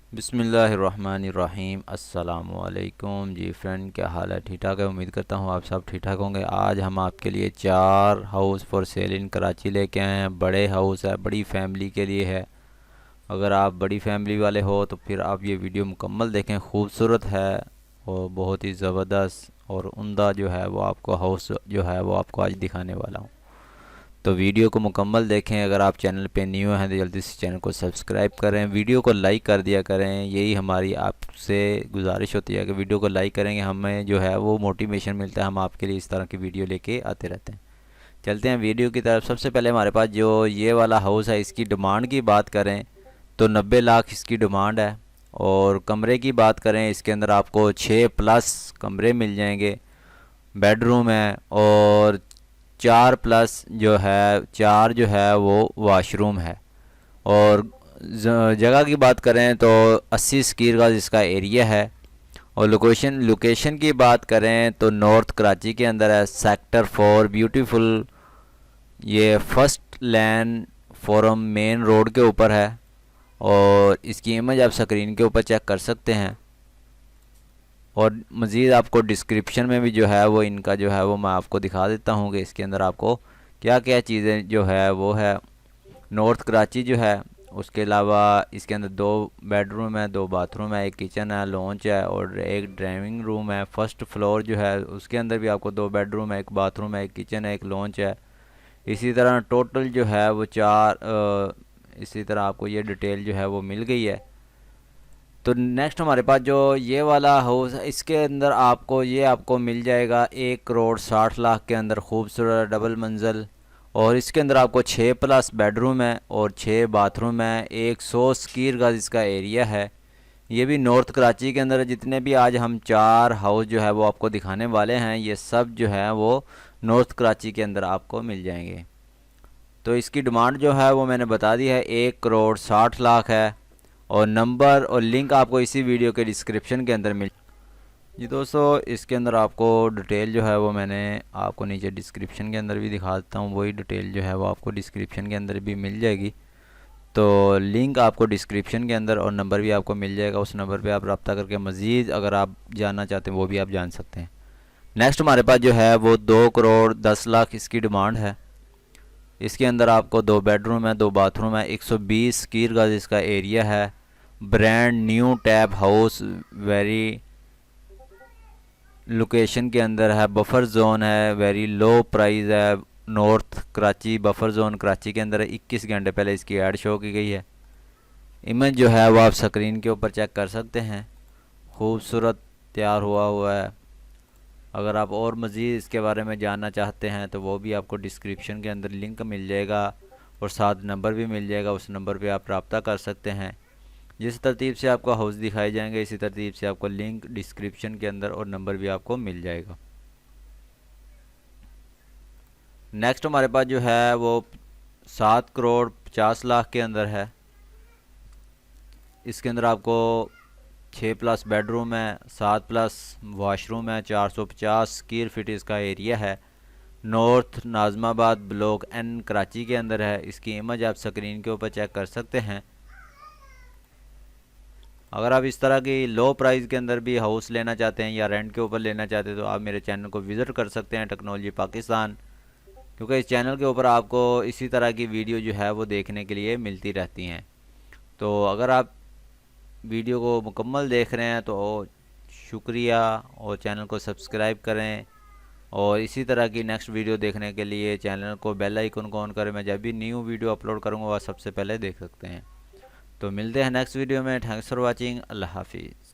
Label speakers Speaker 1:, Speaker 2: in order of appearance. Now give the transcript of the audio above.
Speaker 1: बिस्मिल्लाहिर्रहमानिर्रहीम। अस्सलामुअलैकुम जी फ्रेंड, क्या हाल है? ठीक ठाक है, उम्मीद करता हूँ आप सब ठीक ठाक होंगे। आज हम आपके लिए 4 हाउस फॉर सेल इन कराची लेके आए हैं। बड़े हाउस है, बड़ी फैमिली के लिए है। अगर आप बड़ी फैमिली वाले हो तो फिर आप ये वीडियो मुकम्मल देखें। खूबसूरत है और बहुत ही ज़बरदस्त और उम्दा जो है वो आपको हाउस जो है वो आपको आज दिखाने वाला हूँ। तो वीडियो को मुकम्मल देखें। अगर आप चैनल पे न्यू हैं तो जल्दी से चैनल को सब्सक्राइब करें, वीडियो को लाइक कर दिया करें। यही हमारी आपसे गुजारिश होती है कि वीडियो को लाइक करेंगे, हमें जो है वो मोटिवेशन मिलता है। हम आपके लिए इस तरह की वीडियो लेके आते रहते हैं। चलते हैं वीडियो की तरफ। सबसे पहले हमारे पास जो ये वाला हाउस है, इसकी डिमांड की बात करें तो 90 लाख इसकी डिमांड है। और कमरे की बात करें, इसके अंदर आपको 6+ कमरे मिल जाएंगे। बेडरूम है और 4+ जो है 4 जो है वो वाशरूम है। और जगह की बात करें तो 80 स्क्वायर का इसका एरिया है। और लोकेशन की बात करें तो नॉर्थ कराची के अंदर है, सेक्टर 4 ब्यूटीफुल। ये first land forum main road के ऊपर है। और इसकी इमेज आप स्क्रीन के ऊपर चेक कर सकते हैं। और मज़ीद आपको डिस्क्रिप्शन में भी जो है वो इनका जो है वो मैं आपको दिखा देता हूँ कि इसके अंदर आपको क्या क्या चीज़ें जो है वो है। नॉर्थ कराची जो है, उसके अलावा इसके अंदर 2 बेडरूम है, 2 बाथरूम है, एक किचन है, लॉन्च है और एक ड्राइविंग रूम है। फर्स्ट फ्लोर जो है उसके अंदर भी आपको 2 बेडरूम है, एक बाथरूम है, एक किचन है, एक लॉन्च है। इसी तरह टोटल जो है वो 4 इसी तरह आपको ये डिटेल जो है वो मिल गई है। तो नेक्स्ट हमारे पास जो ये वाला हाउस है, इसके अंदर आपको मिल जाएगा 1 करोड़ 60 लाख के अंदर, खूबसूरत डबल मंजिल। और इसके अंदर आपको 6+ बेडरूम है और 6 बाथरूम है। 100 स्क्वायर का इसका एरिया है। ये भी नॉर्थ कराची के अंदर है। जितने भी आज हम 4 हाउस जो है वो आपको दिखाने वाले हैं, ये सब जो है वो नॉर्थ कराची के अंदर आपको मिल जाएंगे। तो इसकी डिमांड जो है वो मैंने बता दी है, 1 करोड़ 60 लाख है। और नंबर और लिंक आपको इसी वीडियो के डिस्क्रिप्शन के अंदर मिल जी दोस्तों, इसके अंदर आपको डिटेल जो है वो मैंने आपको नीचे डिस्क्रिप्शन के अंदर भी दिखा देता हूँ। वही डिटेल जो है वो आपको डिस्क्रिप्शन के अंदर भी मिल जाएगी। तो लिंक आपको डिस्क्रिप्शन के अंदर और नंबर भी आपको मिल जाएगा। उस नंबर पे आप रब्ता करके मज़ीद अगर आप जानना चाहते हैं वो भी आप जान सकते हैं। नेक्स्ट हमारे पास जो है वो 2 करोड़ 10 लाख इसकी डिमांड है। इसके अंदर आपको 2 बेडरूम है, 2 बाथरूम है, 120 स्क्वायर का इसका एरिया है। Brand new tap house, very location के अंदर है, बफर जोन है, वेरी लो प्राइस है। North Karachi buffer zone Karachi के अंदर है। 21 घंटे पहले इसकी ऐड शो की गई है। इमेज जो है वो आप स्क्रीन के ऊपर चेक कर सकते हैं। खूबसूरत तैयार हुआ है। अगर आप और मज़ीद इसके बारे में जानना चाहते हैं तो वो भी आपको डिस्क्रिप्शन के अंदर लिंक मिल जाएगा और साथ नंबर भी मिल जाएगा। उस नंबर पे आप रब्ता कर सकते हैं। जिस तरतीब से आपको हाउस दिखाए जाएंगे इसी तरतीब से आपको लिंक डिस्क्रिप्शन के अंदर और नंबर भी आपको मिल जाएगा। नेक्स्ट हमारे पास जो है वो 7 करोड़ 50 लाख के अंदर है। इसके अंदर आपको 6+ बेडरूम है, 7+ वाशरूम है, 450 स्क्वायर फीट इसका एरिया है। North Nazimabad block N Karachi के अंदर है। इसकी इमेज आप स्क्रीन के ऊपर चेक कर सकते हैं। अगर आप इस तरह की लो प्राइस के अंदर भी हाउस लेना चाहते हैं या रेंट के ऊपर लेना चाहते हैं तो आप मेरे चैनल को विज़िट कर सकते हैं, टेक्नोलॉजी पाकिस्तान। क्योंकि इस चैनल के ऊपर आपको इसी तरह की वीडियो जो है वो देखने के लिए मिलती रहती हैं। तो अगर आप वीडियो को मुकम्मल देख रहे हैं तो शुक्रिया, और चैनल को सब्सक्राइब करें। और इसी तरह की नेक्स्ट वीडियो देखने के लिए चैनल को बेल आइकन को ऑन करें। मैं जब भी न्यू वीडियो अपलोड करूँगा वह सबसे पहले देख सकते हैं। तो मिलते हैं नेक्स्ट वीडियो में। Thanks for watching. अल्लाह हाफिज़।